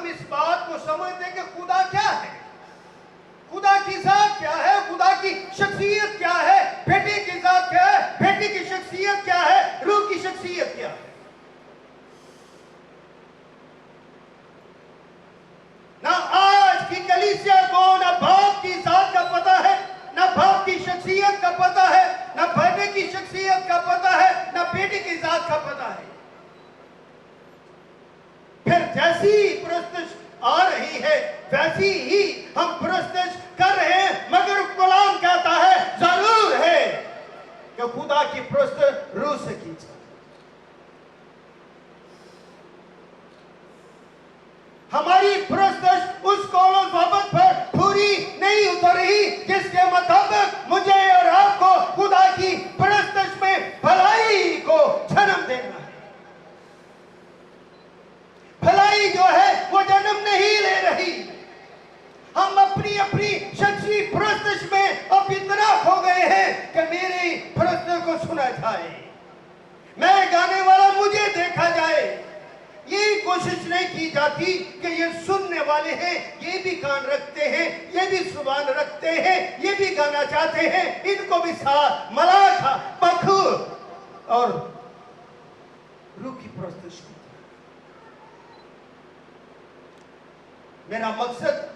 हम इस बात को समझते कि खुदा क्या है, खुदा की जात क्या है, खुदा की शख्सियत क्या है, बेटे की जात क्या है, बेटे की शख्सियत क्या है, रूह की शख्सियत क्या है। ना आज की कलीसिया को ना बाप की जात का पता है, ना बाप की शख्सियत का पता है, ना बेटे की शख्सियत का पता है, ना बेटे की जात का पता है। फिर जैसी प्रस्तुत आ रही है वैसी ही हम प्रस्तुत कर रहे हैं, मगर कलाम कहता है जरूर है कि खुदा की प्रस्तुत रूह से की जाए। हमारी प्रस्तुत उस कौलों बाबत पर पूरी नहीं उतर रही जिसके मुताबिक मुझे और आपको खुदा की प्रस्तुत में भलाई को जन्म देना है। भलाई जो है वो जन्म नहीं ले रही। हम अपनी अपनी शख्सी प्रस्तुत में अब इतना खो गए हैं कि मेरी प्रस्तुत को सुना जाए, मैं गाने वाला मुझे देखा जाए। ये कोशिश नहीं की जाती कि ये सुनने वाले हैं, ये भी कान रखते हैं, ये भी जुबान रखते हैं, ये भी गाना चाहते हैं, इनको भी साथ मलाखा बखूर और रूह की प्रस्तुत। मेरा मकसद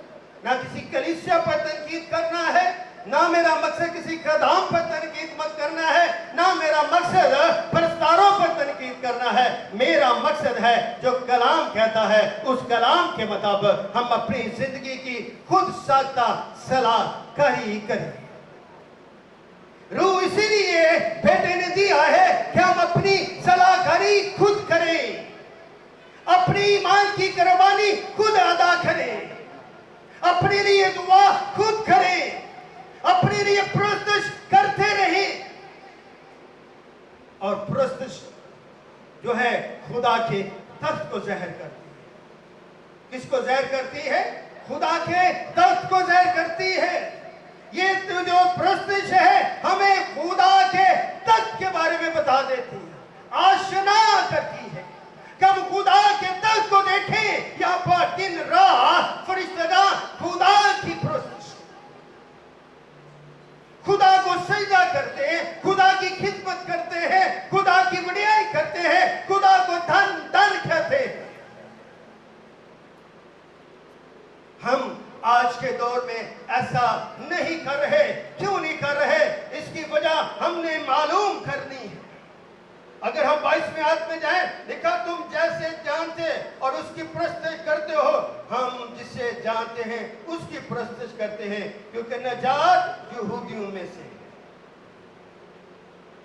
ना किसी कलीसिया पर तनकीद करना है, ना मेरा मकसद किसी कदाम पर तनकीद मत करना है, ना मेरा मकसद परस्तारों पर तनकीद करना है। मेरा मकसद है जो कलाम कहता है उस कलाम के मुताबिक हम अपनी जिंदगी की खुद साख्ता सलाह कारी करें। रूह इसीलिए बेटे ने दिया है कि हम अपनी सलाहकारी खुद करें, अपनी ईमान की कुर्बानी खुद अदा करें, अपने लिए दुआ खुद करें, अपने लिए प्रस्तुत करते रहें। और प्रस्तुत जो है खुदा के तख्त को जहर करती है। किसको जहर करती है? खुदा के तख्त को जहर करती है। ये जो प्रस्तुत है हमें खुदा के तख्त के बारे में बता देती है, आशना करती है। कब खुदा के तख्त को देखें, यहाँ पर दिन रात फरिश्तेगान खुदा की प्रस्तुत, खुदा को सजदा करते हैं, खुदा की खिदमत करते हैं, खुदा की बड़ाई करते हैं, खुदा को धन धन कहते हैं। हम आज के दौर में ऐसा नहीं कर रहे। क्यों नहीं कर रहे? इसकी वजह हमने मालूम करनी है। अगर हम 22वें आयत में जाएं, लिखा तुम जैसे जानते और उसकी प्रस्तुत करते हो, हम जिसे जानते हैं उसकी प्रस्तुत करते हैं, क्योंकि नजात यहूदियों में से।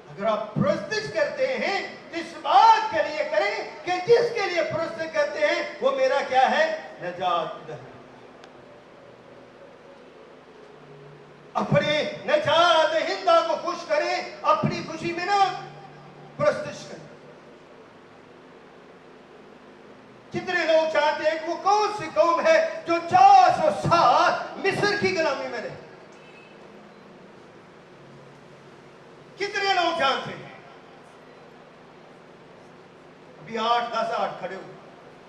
अगर आप प्रस्तुत करते हैं तो इस बात के लिए करें कि जिसके लिए प्रस्तुत करते हैं वो मेरा क्या है? नजात। अपने नजात हिंदा को खुश करें, अपनी खुशी में ना प्रस्तुत करें। कितने लोग चाहते हैं कि वो कौन सी कौम है जो 400 साल मिस्र की गुलामी में रहे? कितने लोग जानते हैं? अभी 8-10 खड़े हुए।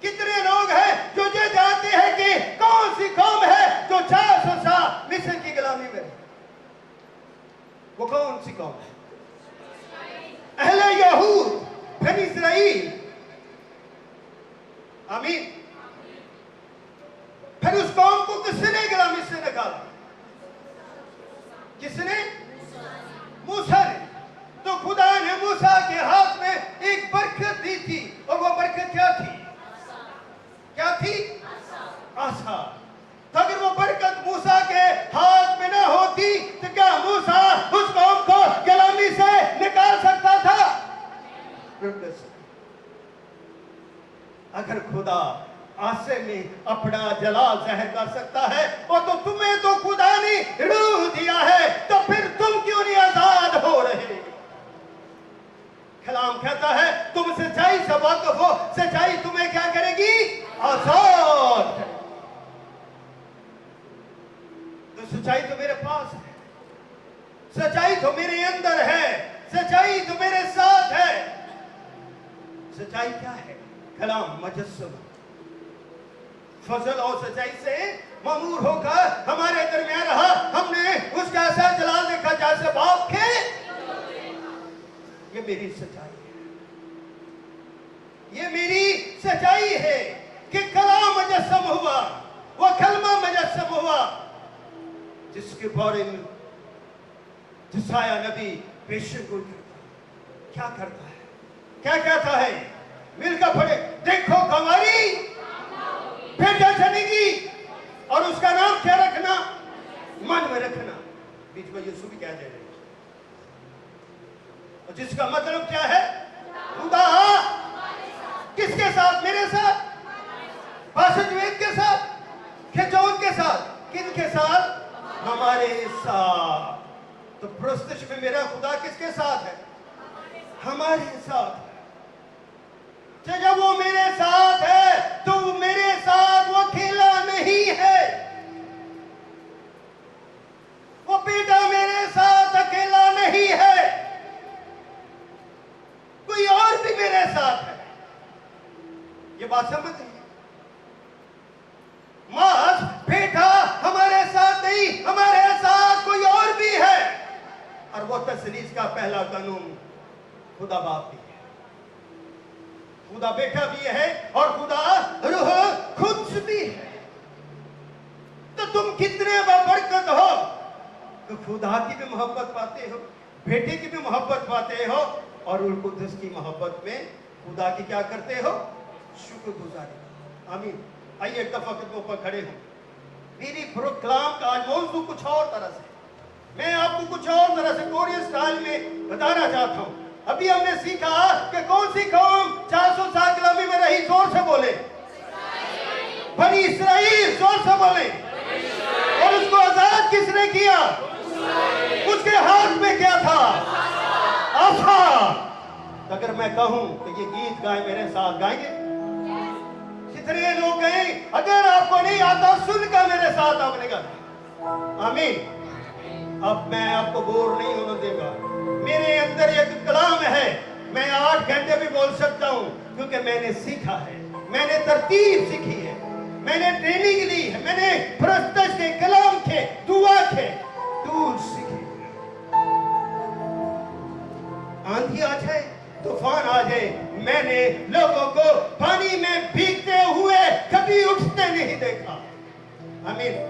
कितने लोग हैं जो ये जानते हैं कि कौन सी कौम है जो 400 साल मिस्र की गुलामी में रहे? वो कौन सी कौम है? अहले यहूद, बनी इस्राइल। आमीन। फिर उस कौम को किसने गुलामी से निकाला? किसने? मूसा ने। तो खुदा ने मूसा के हाथ में एक बरकत दी थी, और वो बरकत क्या थी? क्या थी? आसा। तो अगर वो बरकत मूसा के हाथ में ना होती तो क्या मूसा उस कौम को गुलामी से निकाल सकता था? अगर खुदा आसे में अपना जलाल जाहिर कर सकता है, और तो तुम्हें तो खुदा ने रूह दिया है, तो फिर तुम क्यों नहीं आजाद हो रहे? कलाम कहता है तुम सच्चाई से वाकिफ हो, सच्चाई तुम्हें क्या करेगी? आजाद। तो सच्चाई तो मेरे पास है, सच्चाई तो मेरे अंदर है, सच्चाई तो मेरे साथ है। सच्चाई क्या है? कलाम मुजस्सम फजल और सच्चाई से मामूर होकर हमारे दरमियान रहा। हमने उसका ऐसा जलाल देखा जैसे बाप के। ये मेरी सच्चाई है, ये मेरी सच्चाई है कि कलाम मुजस्सम हुआ, वो कलमा मुजस्सम हुआ जिसके बारे में जिसाया नबी पेशन को क्या करता है, क्या कहता है? मिलकर पढ़े, देखो गंवारी भेजा चलेगी और उसका नाम क्या रखना? मन में रखना। बीच में यीशु भी क्या दे रहे हैं, और जिसका मतलब क्या है? खुदा किसके साथ? मेरे साथ, पासजवेद के साथ, खिजौन के साथ, किन के साथ? हमारे साथ। तो प्रस्तुत में मेरा खुदा किसके साथ है? हमारे साथ। तो जब वो मेरे साथ है तो मेरे साथ वो अकेला नहीं है। वो बेटा मेरे साथ अकेला नहीं है, कोई और भी मेरे साथ है। ये बात समझते हैं? मास बेटा हमारे साथ नहीं, हमारे साथ कोई और भी है। और वो तसलीस का पहला कानून खुदा बाप भी है, खुदा बेटा भी है और खुदा रूह खुद भी है। तो तुम कितने बरकत हो तो खुदा की भी मोहब्बत पाते हो, बेटे की भी मोहब्बत पाते हो, और उल कुद्दस की मोहब्बत में खुदा की क्या करते हो? शुक्रगुजारी। आमीन। आइए एक दफा के ऊपर खड़े हो। मेरी प्रोक्लाम का आज मौजू कुछ और तरह से, मैं आपको कुछ और तरह से कोरियन स्टाइल में बताना चाहता हूं। अभी हमने सीखा कि कौन सी कौम 400 साल गुलामी में रही? जोर से बोले, बनी इसराइल। जोर से बोले। और उसको आजाद किसने किया? उसके हाथ में क्या था? आसा। अगर मैं कहूं तो ये गीत गाए मेरे साथ, गाएंगे? कितने लोग गए? अगर आपको नहीं आता सुनकर मेरे साथ आपने कहा आमीन। अब मैं आपको बोर नहीं होने देगा। मेरे अंदर एक कलाम है, मैं 8 घंटे भी बोल सकता हूं क्योंकि मैंने सीखा है, मैंने तरतीब सीखी है, मैंने ट्रेनिंग ली है, मैंने प्रस्तुत के कलाम के दुआ के टूल सीखे। आंधी आ जाए, तूफान आ जाए, मैंने लोगों को पानी में भीगते हुए कभी उठते नहीं देखा। आमीन।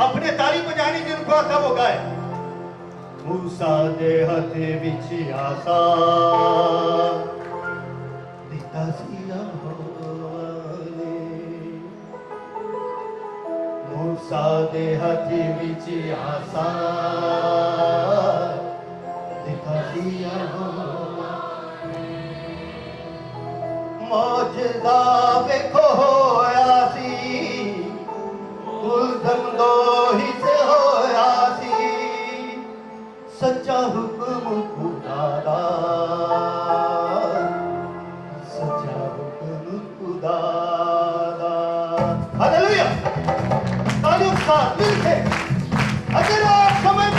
अपने ताली बजाने जिनको आता वो गाए। मूसा दे हथे विच आसा दिता सिया होले, मूसा दे हथे विच आसा दिता सिया होले। मौजदा वेखो होया सी, उल्दम दो ही से होया सी, सच्चा हुक्म खुदा दा, सच्चा हुक्म खुदा दा। हालेलुया। तालियों के साथ मिलके अगर आप समझ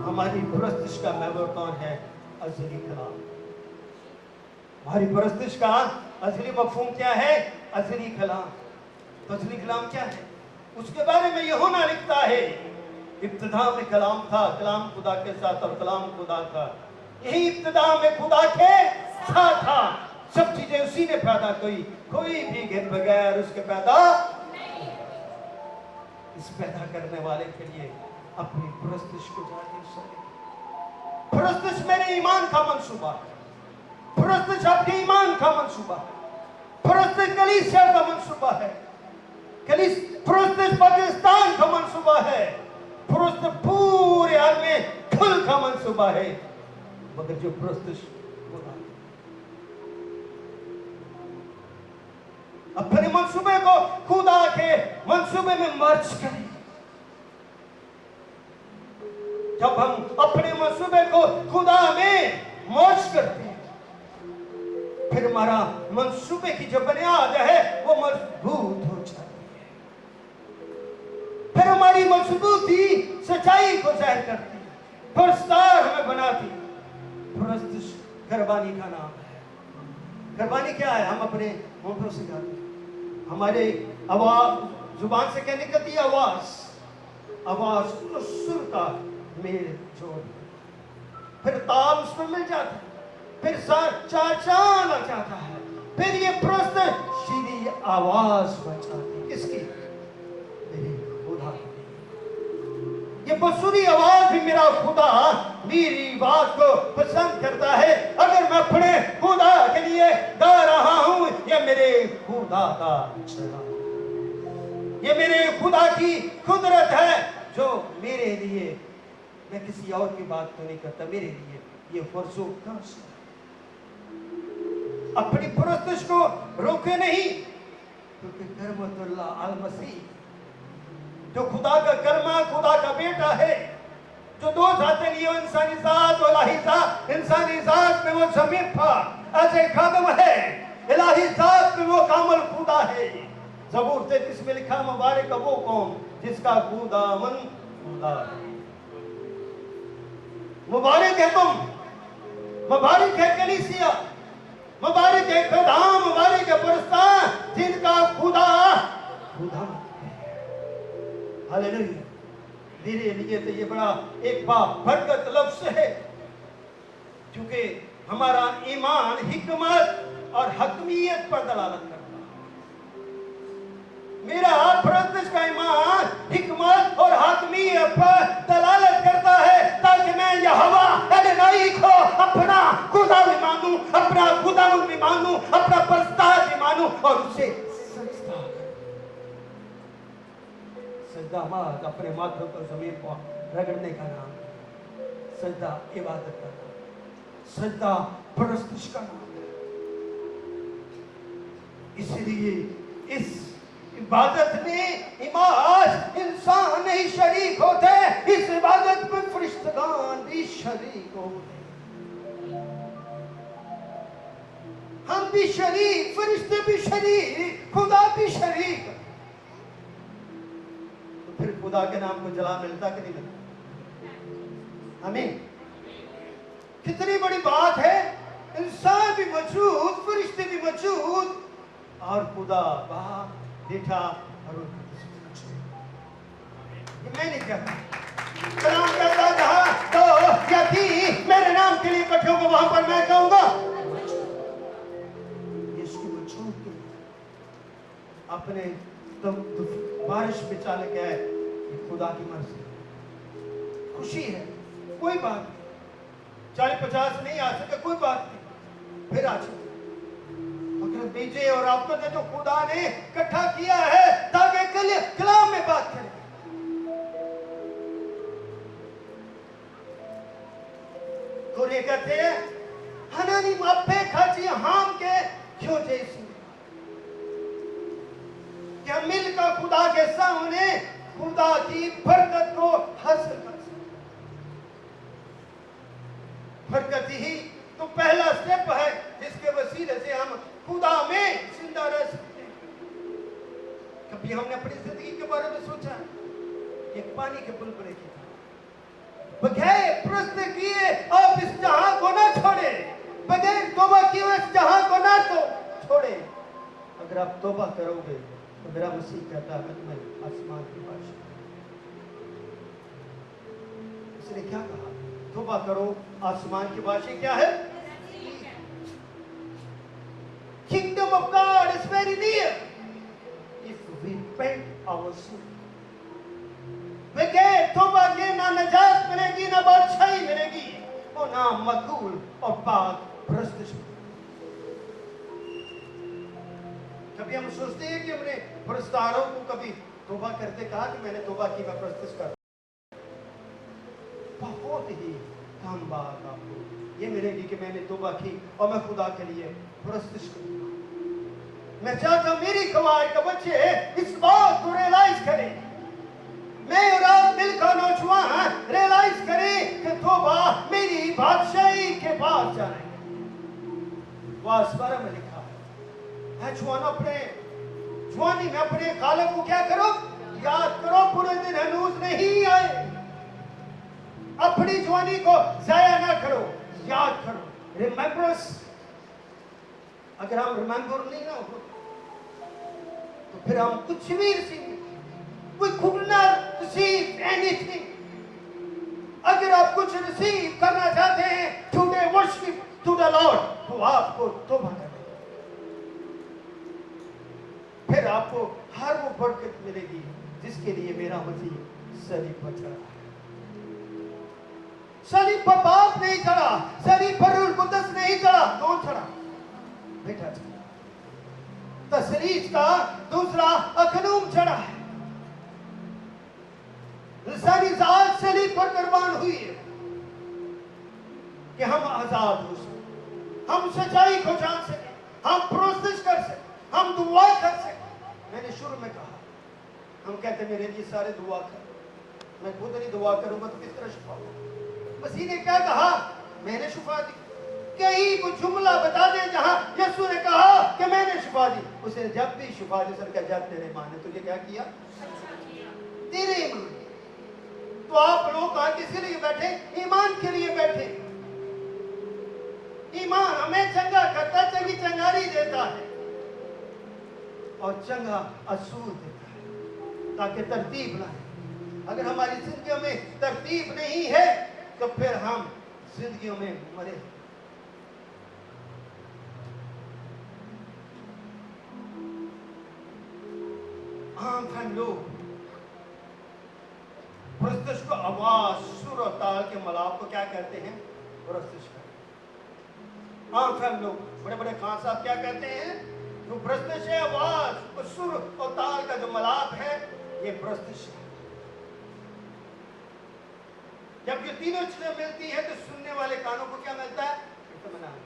हमारी परस्तिश का महवर कौन है? अज़ली कलाम। हमारी परस्तिश का असली मफहूम क्या है? अज़ली कलाम। तो अज़ली कलाम क्या है? उसके बारे में यूहन्ना लिखता है, इब्तिदा में कलाम था, कलाम खुदा के साथ और कलाम खुदा था। यही इब्तिदा में खुदा के साथ था। सब चीजें उसी ने पैदा की, कोई भी बगैर उसके पैदा। इस पैदा करने वाले के लिए अपनी परस्तिश को जाने सके। परस्तिश मेरे ईमान का मंसूबा है, परस्तिश आपके ईमान का मंसूबा है, परस्तिश कलीसिया का मंसूबा है, परस्तिश पाकिस्तान का मंसूबा है, परस्तिश पूरे आलम में कुल का मंसूबा है। मगर जो परस्तिश अपने मंसूबे को खुदा के मंसूबे में मर्ज करें। जब हम अपने मंसूबे को खुदा में मर्ज करते हैं, फिर हमारा मंसूबे की जो बुनियाद है वो मजबूत हो जाती है। फिर हमारी मजबूती सच्चाई को जाहिर करती है, पुरस्कार हमें बनाती है। परस्तिश कुर्बानी का नाम है। कुर्बानी क्या है? हम अपने होठों से गाते हैं, हमारे आवाज जुबान से कहने का दी आवाज सुर का मेल जोड़, फिर ताल उसमें मिल जाता है, फिर चाचान लग जाता है, फिर ये प्रश्न सीधी आवाज बन जाती है। किसकी? मेरे खुदा की। ये बसुरी आवाज भी मेरा खुदा मेरी बात को पसंद करता है। अगर मैं अपने खुदा के लिए गा रहा हूं, ये मेरे खुदा का चला, ये मेरे खुदा की कुदरत है जो मेरे लिए, मैं किसी और की बात तो नहीं करता, मेरे लिए ये फर्जो कर्ज है। अपनी परस्तिश को रोके नहीं, क्योंकि करमतुल्लाह अल मसीह जो खुदा का कलमा, खुदा का बेटा है, जो दो जाते लिए इंसानी जात और इलाही जात। इंसानी जात में वो ज़मीन पर ऐसे खादम है, इलाही जात में वो कामल खुदा है। ज़बूर 33 में लिखा, मुबारक है वो कौम जिसका खुदावन खुदा है। मुबारक है तुम, मुबारक है कलीसिया, मुबारक है कदाम, मुबारक है पुरस्कार जिनका खुदा खुदा है। हालेलुया। मेरे लिए तो ये बड़ा एक बरकत लफ्ज़ है, क्योंकि हमारा ईमान हिकमत और हकमियत पर दलालत करता है। मेरा परस्तश का ईमान हिकमत और हकमियत पर दलालत करता है, ताकि मैं यहोवा एडोनाई को अपना खुदा भी मानूं, अपना खुदा भी मानूं, अपना परस्तार भी मानूं और उसे सजदा सजदा माद अपने माथे पर जमीन पर रगड़ने का नाम, सजदा इबादत का नाम, सजदा परस्तश का नाम है। इसलिए इस इबादत में इमाज इंसान नहीं शरीक होते, इस इबादत में फरिश्तगान भी शरीक होते, हम भी शरीक, फरिश्ते भी शरीक, खुदा भी शरीक। तो फिर खुदा के नाम को जला मिलता कि नहीं मिलता? आमीन। कितनी बड़ी बात है, इंसान भी मौजूद, फरिश्ते भी मौजूद और खुदा बाप बेटा और मैं नहीं कहता, कलाम कहता जहां तो या थी मेरे नाम के लिए इकट्ठे होगा, वहां पर मैं कहूंगा यीशु को छोड़ के अपने तो बारिश में चाले गए। ये खुदा की मर्जी, खुशी है, कोई बात नहीं। 40-50 नहीं आ सके, कोई बात नहीं, फिर आ चुके मगर बीजे और आपको ने तो खुदा ने इकट्ठा किया है ताकि कलाम में बात करें। कोरे कहते हैं हनानी मापे खाची हम के क्यों जैसी, क्या मिलकर खुदा के सामने खुदा की बरकत को हासिल कर सकते। बरकत ही तो पहला स्टेप है जिसके वसीले से हम खुदा में जिंदा रह सकते हैं। कभी हमने अपनी जिंदगी के बारे में सोचा, एक पानी के बुलबुले की बगैर प्रश्न किए आप इस जहां को ना छोड़े, बगैर तौबा किए इस जहां को ना तो छोड़े। अगर आप तौबा करोगे तो मेरा मसीह कहता है मैं तुम्हें आसमान की बादशाह। इसने क्या कहा? तौबा करो, आसमान की बादशाह क्या है? Kingdom of God is very near if we repent our sin. बगैर तौबा के ना नजात मिलेगी, ना बादशाही मिलेगी और ना मकबूल और पाक परस्तश। कभी हम सोचते हैं कि हमने परस्तारों को कभी तौबा करते कहा कि मैंने तौबा की, मैं परस्तश कर, बहुत ही कम बात आपको ये मिलेगी कि मैंने तौबा की और मैं खुदा के लिए परस्तश करूंगा। मैं चाहता हूं मेरी कमाई का बच्चे इस बात को रियलाइज करें, मैं और आप मिलकर नौजवान रियलाइज करें कि तौबा मेरी बादशाही के पास जाएंगे। वास 12 में लिखा है जवान अपने जवानी में अपने खालिक को क्या करो? याद करो, पूरे दिन हनूज नहीं आए। अपनी जवानी को जाया ना करो, याद करो, रिमेम्बरेंस। अगर हम रिमेम्बर नहीं ना हो तो फिर हम कुछ भी receive, we could not receive anything। अगर आप कुछ रिसीव करना चाहते हैं today worship to the Lord, तो आपको तौबा करना, फिर आपको हर वो बरकत मिलेगी जिसके लिए मेरा मसीह सलीब पर चढ़ा। सलीब पर बाप नहीं चढ़ा, सलीब पर रूह कुद्दस नहीं चढ़ा, कौन चढ़ा? बेटा चढ़ा। तसरीज का दूसरा अखनूम चढ़ा है। इंसानी जात सलीब पर कुर्बान हुई है कि हम आजाद हो सके, हम सच्चाई को जान सके, हम प्रोसेस कर सके, हम दुआ कर सके। मैंने शुरू में कहा हम कहते मेरे लिए सारे दुआ कर, मैं खुद नहीं दुआ करूंगा तो किस तरह शिफा होगा? मसीह ने क्या कहा? मैंने शिफा दी। कहीं कोई जुमला बता दे जहां यीशु ने कहा कि मैंने शिफा दी। उसने जब भी शिफा दी सर क्या जब तेरे मां ने तुझे क्या किया? तेरे ईमान। तो आप लोग कहां किसके लिए बैठे? ईमान के लिए बैठे। ईमान हमें चंगा करता, चंगी चंगारी देता है और चंगा असूल देता है ताकि तरतीब लाए। अगर हमारी जिंदगियों में तरतीब नहीं है तो फिर हम जिंदगियों में मरे। हम लोग प्रस्तुष को आवाज, सुर और ताल के मलाप को क्या कहते हैं? प्रस्तुष करते। हम लोग बड़े बड़े खान साहब क्या कहते हैं? जो प्रस्तुष है, आवाज और सुर और ताल का जो मलाप है, ये प्रस्तुष है। जब ये तीनों चीजें मिलती है तो सुनने वाले कानों को क्या मिलता है? इत्मीनान।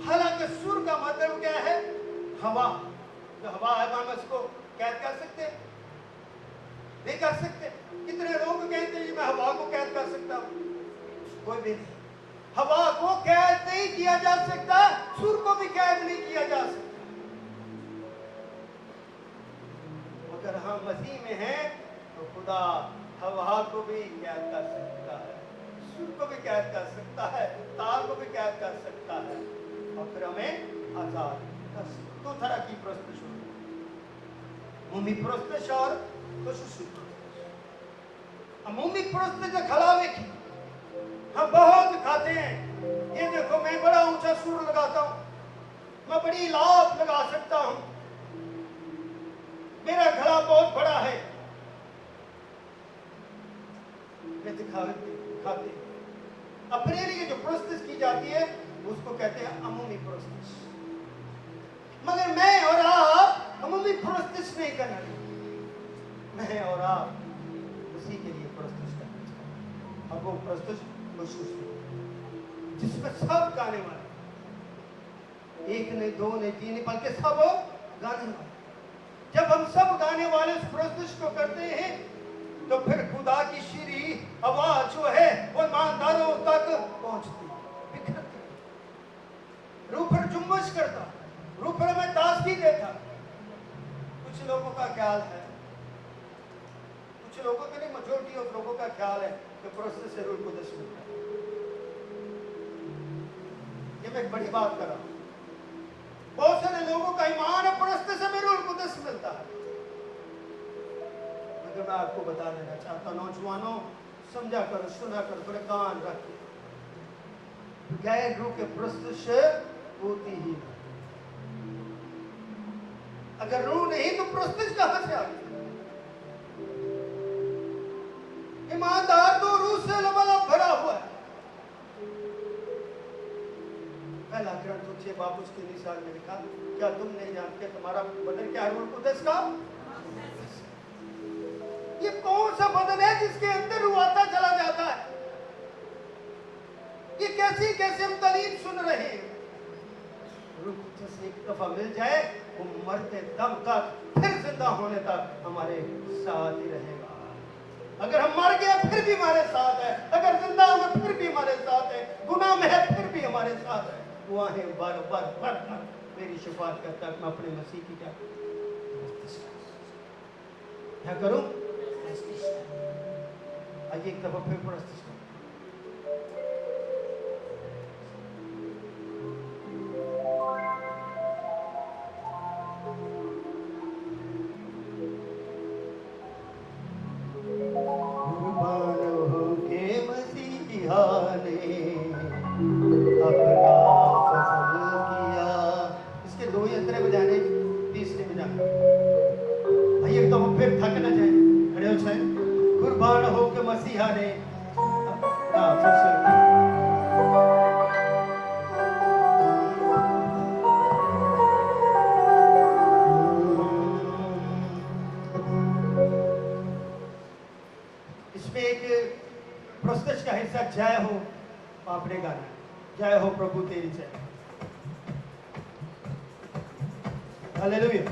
हालांकि सुर का मतलब क्या है? हवा। जो हवा है हम उसको कैद कर सकते? नहीं कर सकते। कितने लोग कहते हैं मैं हवा को कैद कर सकता हूं? कोई भी नहीं। हवा को कैद नहीं किया जा सकता, सुर को भी कैद नहीं किया जा सकता। अगर हम मसीह में हैं तो खुदा हवा को भी कैद कर सकता है, सुर को भी कैद कर सकता है, ताल को भी कैद कर सकता है और फिर हमें आजाद कर सकता। दो तरह की प्रस्तुत अमूमी प्रस्तुत और खुसूसी प्रस्तुत। अमूमी प्रस्तुत खलावे की हम बहुत खाते हैं। ये देखो मैं बड़ा ऊंचा सुर लगाता हूं, मैं बड़ी लाभ लगा सकता हूं, मेरा गला बहुत बड़ा है। मैं दिखाते अपने लिए जो प्रस्तुत की जाती है उसको कहते हैं अमूमी प्रस्तुत। मगर मैं और आप अमूमी प्रस्तुत नहीं करना, मैं और आप उसी के लिए प्रस्तुत करना चाहिए। अब वो प्रस्तुत जिसमें सब गाने वाले, एक नहीं, दो नहीं, तीन नहीं, बल्कि सब गाने वाले। जब हम सब गाने वाले उस प्रस्तुत को करते हैं तो फिर खुदा की शीरी आवाज जो है वो ईमानदारों तक पहुंचती, बिखरती, रूह पर जुम्मश करता, रूह पर हमें ताजगी देता। कुछ लोगों का ख्याल है, कुछ लोगों का नहीं, मेजॉरिटी ऑफ लोगों का ख्याल है कि प्रस्तुत से रूह कुदस मिलता है। ये मैं एक बड़ी बात कर रहा हूं। बहुत सारे लोगों का ईमान है प्रस्तुत से रूह कुदस मिलता है। मगर मैं आपको बता देना चाहता हूं, नौजवानों समझा करो, सुना करो, थोड़े कान रखिए। गैर रूह के प्रस्तुत से होती ही, अगर रूह नहीं तो प्रस्तुत कहां से आ गई? ईमानदार तो रूह से लबालब भरा हुआ है। पहला ग्रंथ 6 बाब उसके निशान में लिखा, क्या तुम नहीं जानते तुम्हारा बदन क्या रूह कुदस का? ये कौन सा बदन है जिसके अंदर रूह आता चला जाता है? ये कैसी कैसे हम तालीम सुन रहे हैं। रूह कुदस एक दफा मिल जाए वो मरते दम तक, फिर जिंदा होने तक हमारे साथ ही रहेगा। अगर हम मर गए फिर भी हमारे साथ है, अगर जिंदा हुए फिर भी हमारे साथ है, गुनाह में है फिर भी हमारे साथ है। दुआ है बार बार बार मेरी शिफात करता है। मैं अपने मसीह की क्या करूं? आइए एक दफा फिर प्रस्तुत करूं। इसके दो यंत्र बजाने, तीसरे बजाने। आइए तो हम फिर थक न जाए, खड़े हो जाए। कुर्बान हो के मसीहा ने इसमें एक प्रस्तुत का हिस्सा जय हो आपने गाना, जय हो प्रभु तेरी जय। हालेलुया।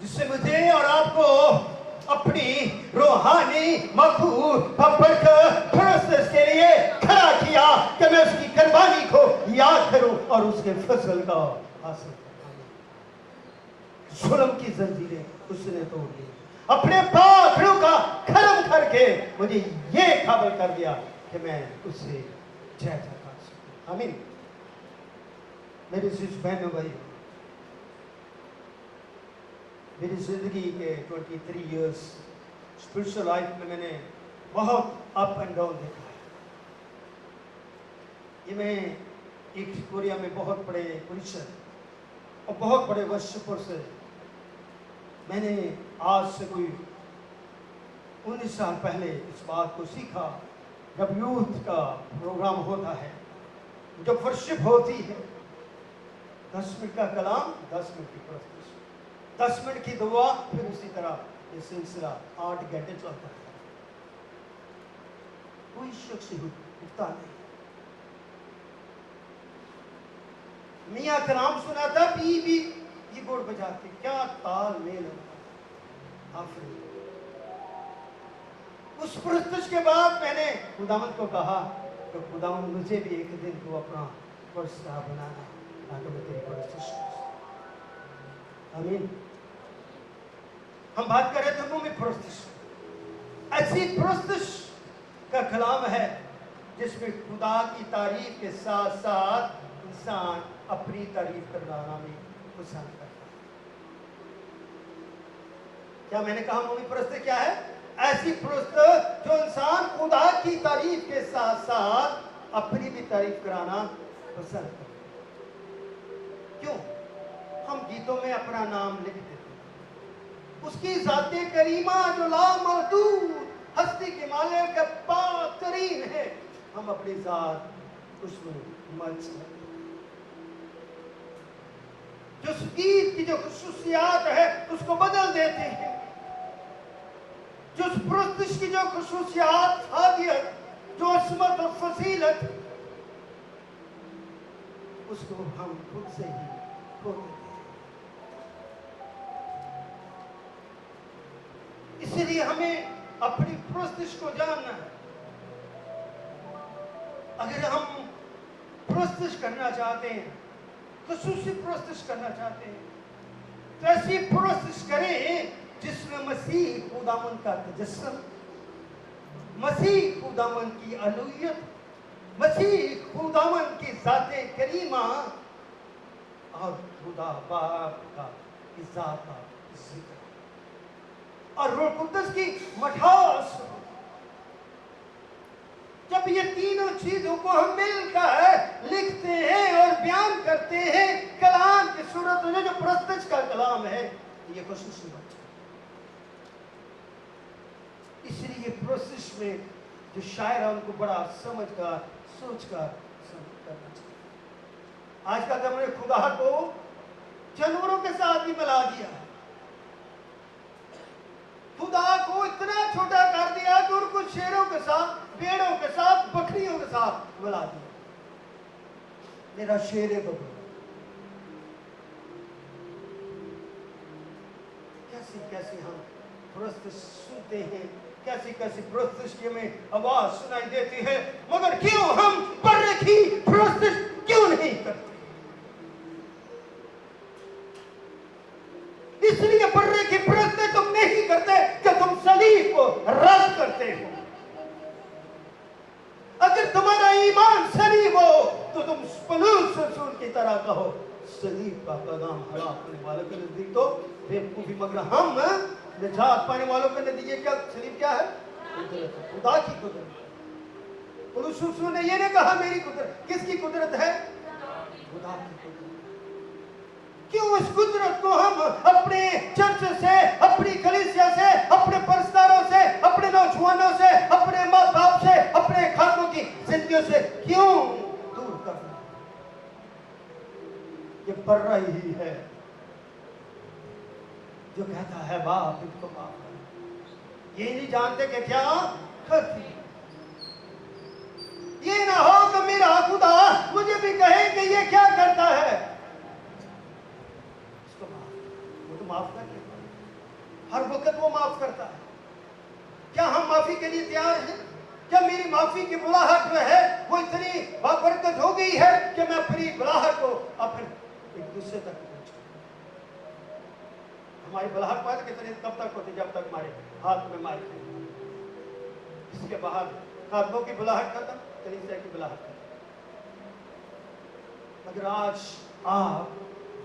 जिससे मुझे और आपको अपनी रूहानी मखबूल प्रोसेस के लिए खड़ा किया कि मैं उसकी कुर्बानी को याद करूं और उसके फसल का हासिल करूं। जुल्म की जंजीरें उसने तोड़ दी, अपने पाखड़ों का खत्म करके मुझे ये काबिल कर दिया कि मैं उससे जय जयकार सकूं। आमीन। मेरी सिर्फ बहनों भाई, मेरी जिंदगी के 23 इयर्स स्पिरिचुअल लाइफ में मैंने बहुत अप एंड डाउन देखा है। ये मैं एक कोरिया में बहुत बड़े प्रीचर और बहुत बड़े वर्शिपर से मैंने आज से कोई 19 साल पहले इस बात को सीखा। जब यूथ का प्रोग्राम होता है, जब वर्शिप होती है, 10 मिनट का कलाम, 10 मिनट की प्रस्तुति, 10 मिनट की दुआ, फिर उसी तरह ये सिलसिला 8 घंटे चलता है। कोई शख्स उठता नहीं। मियाँ कलाम सुनाता, भी कीबोर्ड बजाते, क्या तालमेल होता। आफरीन। उस प्रस्तुति के बाद मैंने खुदावंद को कहा तो खुदावंद मुझे भी एक दिन को अपना पुरस्कार बनाना, ताकि मैं तेरी प्रस्तुति सुन। आमीन। हम बात कर रहे थे मुंह में प्रस्तुति। ऐसी प्रस्तुति का कलाम है जिसमें खुदा की तारीफ के साथ साथ इंसान अपनी तारीफ करना भी पसंद करता है। क्या मैंने कहा मुंह में प्रस्तुति क्या है? ऐसी प्रस्तुति जो इंसान खुदा की तारीफ के साथ साथ अपनी भी तारीफ कराना पसंद करता है। क्यों? हम गीतों में अपना नाम लिख देते हैं, उसकी ज़ाते करीमा जो लामहदूद हस्ती के मालिक का पाकरीन है, हम अपनी ज़ात उसमें मर्ज करते हैं। जो गीत की जो खुसूसियात है उसको बदल देते हैं। जो प्रस्तुति की जो खुसूसियात, खादियत, जो असमत और फसीलत, उसको हम खुद से ही खो देते हैं। इसलिए हमें अपनी प्रस्तुति को जानना है। अगर हम प्रस्तुति करना चाहते हैं, खुसूसी प्रस्तुति करना चाहते हैं, तो ऐसी प्रस्तुति करें जिसमें मसीह खुदावंद का तजस्सुम, मसीह खुदावंद की अलूहियत, मसीह खुदावंद की ज़ाते करीमा और खुदा बाप का ज़ात का जिक्र और रूह कुद्दस की मठास। जब ये तीनों चीजों को हम मिलकर लिखते हैं और बयान करते हैं कलाम की सूरत में, जो प्रस्तुति का कलाम है, ये खुसूसी बात है। इसलिए प्रोसेस में जो शायर है उनको बड़ा समझकर सोचकर करना चाहिए। आज का हमने खुदा को जानवरों के साथ भी मिला दिया, खुदा को इतना छोटा कर दिया कि उनको शेरों के साथ, भेड़ों के साथ, बकरियों के साथ मिला दिया। मेरा शेर है बबू। कैसी कैसी हम प्रस्तुति सुनते हैं, कैसी कैसी प्रस्तुति में आवाज सुनाई देती है, मगर क्यों हम पर्रे की प्रस्तुति क्यों नहीं करते? इसलिए पर्रे की प्रस्तुति तुम नहीं करते कि तुम सलीब को रद्द करते हो। अगर तुम्हारा ईमान सलीब हो तो तुम पौलुस रसूल की तरह कहो, सलीब का पैगाम हलाक होने वालों के नजदीक तो बेवकूफी, मगर हम निजात पाने वालों के नतीजे क्या? सलीब क्या है? खुदा की कुदरत। पौलुस रसूल ने ये नहीं कहा मेरी कुदरत। किसकी कुदरत है? खुदा की कुदरत। क्यों इस कुदरत को हम अपने चर्च से, अपनी कलीसिया से, अपने परस्तारों से, अपने नौजवानों से, अपने माँ बाप से, अपने खानों की जिंदगियों से क्यों दूर करना? ये पर्रा ही है जो कहता है बाप इनको माफ कर। ये नहीं जानते कि क्या करती। ये ना हो कि मेरा खुदा मुझे भी कहे कि ये क्या करता है। इसको वो तो माफ कर देता है, हर वक्त वो माफ करता है। क्या हम माफी के लिए तैयार हैं? क्या मेरी माफी की बुलाहट में है वो इतनी बाबरकत हो गई है कि मैं अपनी बुलाहट को अपने एक दूसरे तक पहुंचा? तुम्हारी बुलाहट पैदा कितने कब तक होती, जब तक हमारे हाथ में माइक है। इसके बाद खातमों की बुलाहट खत्म, कलीसिया की बुलाहट खत्म। मगर आज आप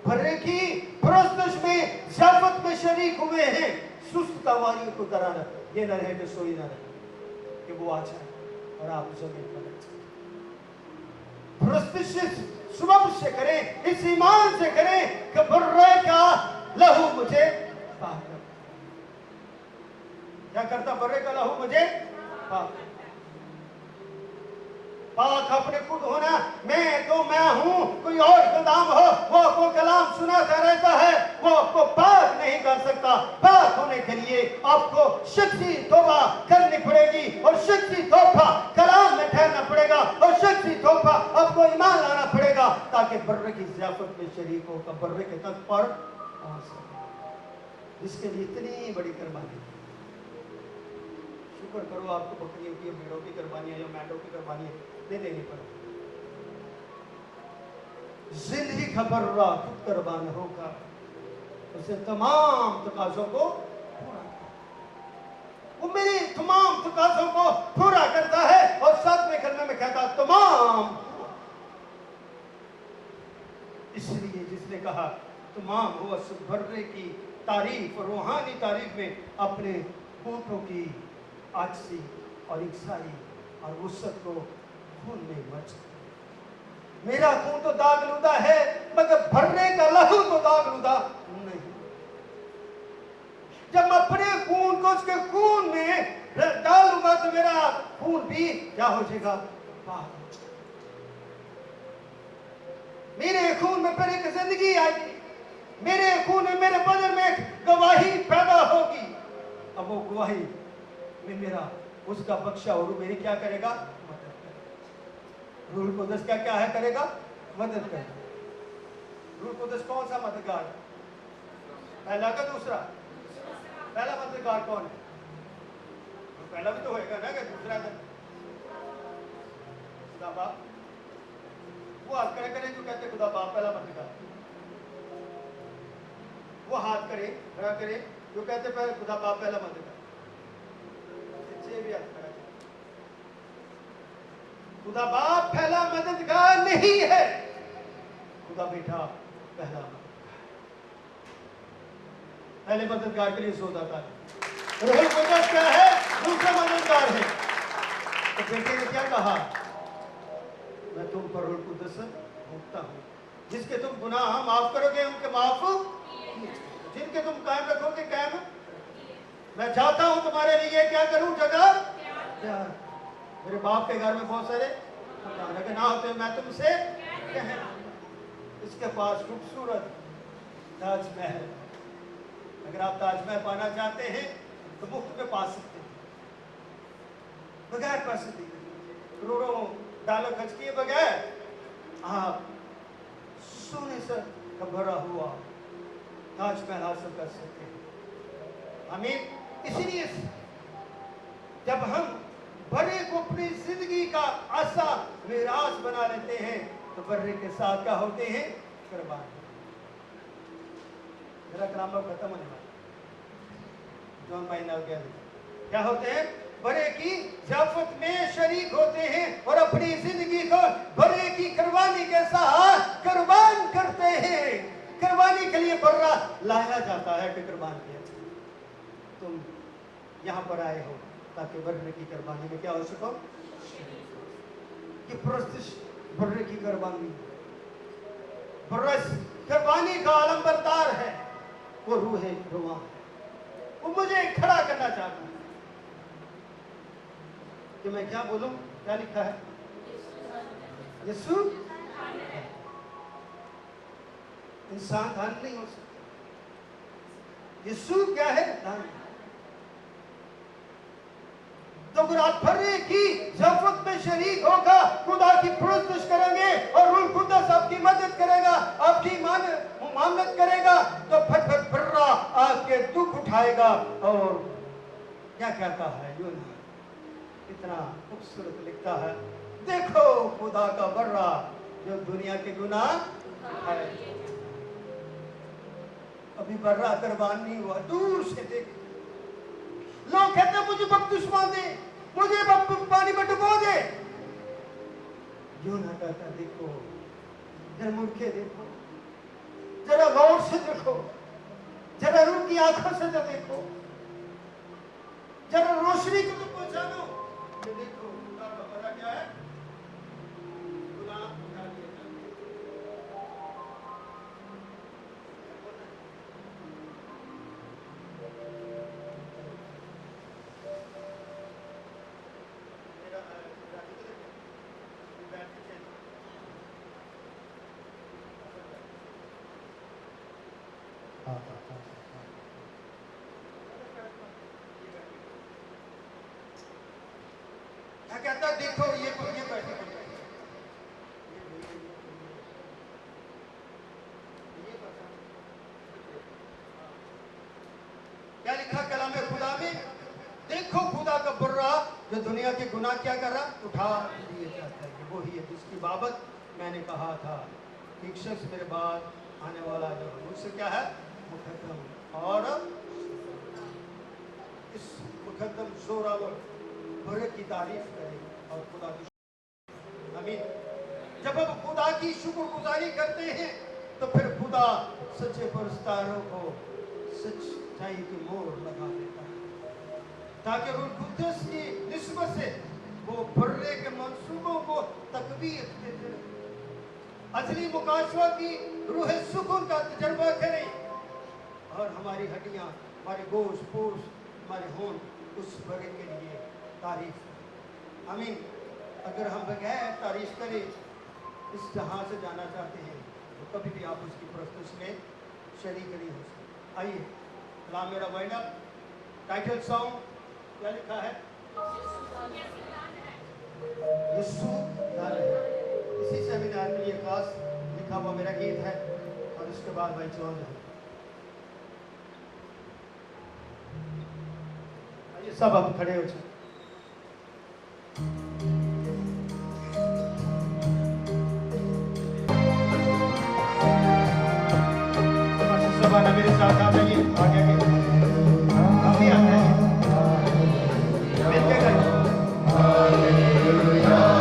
भरे की पुरस्कार में ज़ियाफत में शरीक हुए हैं। सुस्त तवारियों को डराना, ये न रहे कि सोई न रहे, कि वो आ जाए और आप जमीन पर लग जाए। पुरस्कार सुबह से करें, इस ईमान से करें कि बर्रे का लहू मुझे पाक कर। क्या करता बर्रे का लहू मुझे पाक? पाक अपने खुद होना, मैं तो मैं हूं, कोई और कलाम हो वो आपको कलाम सुनाता रहता है, वो आपको पाक नहीं कर सकता। पाक होने के लिए आपको शख्सी तौबा करनी पड़ेगी और शख्सी तौबा कलाम में ठहरना पड़ेगा और शख्सी तौबा आपको ईमान लाना पड़ेगा ताकि बर्रे की ज़ियाफत में शरीक होकर बर्रे के तक पर पहुंच सके, जिसके लिए इतनी बड़ी कुर्बानी। शुक्र करो आपको बकरियों की, भेड़ों की कुर्बानियां या मेंढों की कुर्बानियां नहीं लेनी पड़े। जिंदगी का बर्रा खुद कुर्बान होगा, उसे तमाम तकाज़ों को पूरा, वो मेरे तमाम तकाज़ों को पूरा करता है और सातवें कलमे में कहता तमाम। इसलिए जिसने कहा तमाम हुआ उस बर्रे की तारीफ और रूहानी तारीफ में अपने होठों की आजसी और इकसारी और वुसअत को खून में मच। मेरा खून तो दागलूदा है मगर भरने का लहू तो दागलूदा नहीं। जब मैं अपने खून को उसके खून में डालूंगा तो मेरा खून भी क्या हो जाएगा, पाक। मेरे खून में फिर एक जिंदगी आएगी, मेरे खून में, मेरे बदन में गवाही पैदा होगी। अब वो गवाही में मेरा उसका बख्शा और मेरी क्या करेगा, मदद करेगा। रूह कुद्दस क्या क्या है करेगा, मदद करेगा। रूह कुद्दस कौन सा मददगार है, पहला का दूसरा? पहला मददगार कौन है? पहला भी तो होएगा ना कि दूसरा है? खुदा बाप। वो हाथ करे करे जो कहते खुदा बाप पहला मददगार, वो हाथ करे खड़ा करे जो कहते पहले खुदा बाप पहला मददगार। भी खुदा बाप पहला मददगार नहीं है, खुदा बेटा पहला मददगार। पहले मददगार के लिए सोता था, रूह कुद्दस क्या है, दूसरा मददगार है। तो बेटे ने क्या कहा, मैं तुम पर रूह कुद्दस भोगता हूं, जिसके तुम गुनाह माफ करोगे उनके माफ, जिनके तुम कायम रखोगे कायम। मैं चाहता हूं तुम्हारे लिए क्या करूं, जगह प्यार। मेरे बाप के घर में बहुत सारे अगर ना होते मैं तुमसे कह, इसके पास खूबसूरत ताजमहल। अगर आप ताजमहल पाना चाहते हैं तो मुफ्त में पा सकते हैं, बगैर पैसे दिए, करोड़ों डॉलर खर्च किए बगैर आप सोने से भरा हुआ ताजमहल हासिल कर सकते हैं। आमीन। इसलिए जब हम बर्रे को अपनी जिंदगी का आशा विरास बना लेते हैं तो बर्रे के साथ क्या होते हैं, कुर्बान। मेरा कलाम अब खत्म होने वाला, जॉन महीना हो गया। क्या होते हैं, बर्रे की ज़ियाफत में शरीक होते हैं और अपनी जिंदगी को बर्रे की कुर्बानी के साथ कुर्बान करते हैं। कुर्बानी के लिए बर्रा लाया जाता है कि कुर्बान किया। तुम यहाँ पर आए हो ताकि बर्रे की कुर्बानी में क्या हो सको, कि बर्रे की कुर्बानी, कुर्बानी का आलमबरदार है, वो रूह है, रुआ है। वो मुझे खड़ा करना चाहता है कि मैं क्या बोलूं, क्या लिखा है, यीशु इंसान धन नहीं हो सकता। यीशु क्या है, धन। तो अगर आप बर्रे की ज़ियाफत में शरीक होगा, खुदा की पुरस्कार करेंगे और रूह कुद्दस आपकी मदद करेगा, आपकी मामलत करेगा, तो फट बर्रा आपके दुख उठाएगा। और क्या कहता है यूना, कितना खूबसूरत लिखता है, देखो खुदा का बर्रा जो दुनिया के गुनाह है। अभी बर्रा दरबान नहीं हुआ, दूर से देख। लोग कहते हैं मुझे बपतिस्मा दे, मुझे पानी में डुबो दे। यूं ना कहता, देखो जरा मुड़ के देखो, जरा गौर से देखो, जरा रूह की आंखों से तो देखो, जरा रोशनी को तो पहचानो। ये देखो खुदा का पता क्या है, गुनाह उठा लिया जाता है। क्या कहता, देखो ये बैठे क्या लिखा कलामे खुदा में, देखो खुदा का बुर्रा जो दुनिया के गुनाह क्या कर रहा, उठा लिए जाता है। वो ही है जिसकी बाबत मैंने कहा था, एक शख्स मेरे बाद आने वाला जो मुझसे क्या है, मुकद्दम, और इस मुकद्दम जोरावर बुरे की तारीफ करें और खुदा की। आमीन। जब हम खुदा की शुक्रगुजारी करते हैं तो फिर खुदा सच्चे पुरस्कारों को सच्चाई की मोहर लगा देता है, ताकि रूह कुद्दस की निस्बत से वो बुर्रे के मंसूबों को तकवीर देते रहे, असली मुकाशवा की रूह सुकून का तजर्बा करें और हमारी हड्डियां, हमारे गोश्त पोश, हमारे होंठ उस बुर्रे के लिए तारीफ। आमीन। अगर हम बगैर तारीफ करें इस जहां से जाना चाहते हैं तो कभी भी आप उसकी प्रस्तुत में शरीक नहीं हो सकते। आइए कलाम मेरा वाइंड अप, टाइटल सॉन्ग क्या लिखा है, यीशु याद है। इसी सेमिनार के लिए खास लिखा हुआ मेरा गीत है और उसके बाद भाई चौन है। आइए सब अब खड़े हो जाए। सबाना मेरे साथ आ जाइए, आगे आगे हम भी आ जाइए, मिलके गाइए। Hallelujah,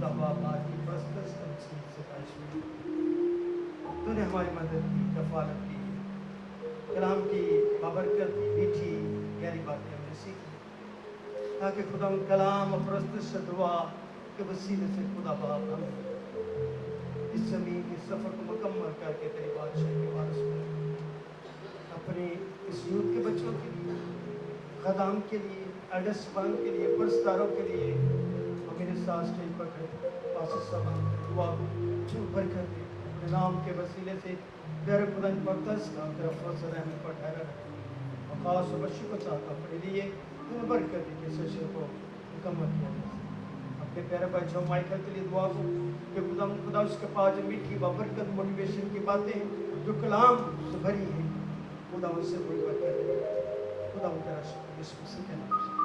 खुदा बाप आज की प्रस्तुत से तूने हमारी मदद की, कफालत की, कलाम की बाबरकत मीठी गहरी बातें हमने सीखी, ताकि खुदा उन कलाम और प्रस्तुत से दुआ के वसीले से खुदा बाप हम इस ज़मीन के सफ़र को मुकम्मल करके तेरी बादशाह के वारिस बने। अपने इस यूथ के बच्चों के लिए, खदाम के लिए, एडस्पान के लिए, पुरस्कारों के लिए और मेरे साथ स्टेज पर खड़े पास सलाम दुआ को जो बरकत दे, अपने नाम के वसीले से प्यारे खुदा मुक़द्दस का तेरा फजल रहमत पर ठहरा रहे और ख़ास और बच्चों को चाहता अपने लिए तुम्हें बरकत दे के सेशन को मुकम्मल किया जा सके। अपने प्यारे भाई जो माइकल के लिए दुआ को कि खुदा उसके पास जो मीठी बरकत मोटिवेशन की बातें जो कलाम से भरी है खुदा उससे कोई बरकत दे। खुदा तेरा शुक्र इस मसीह के नाम से।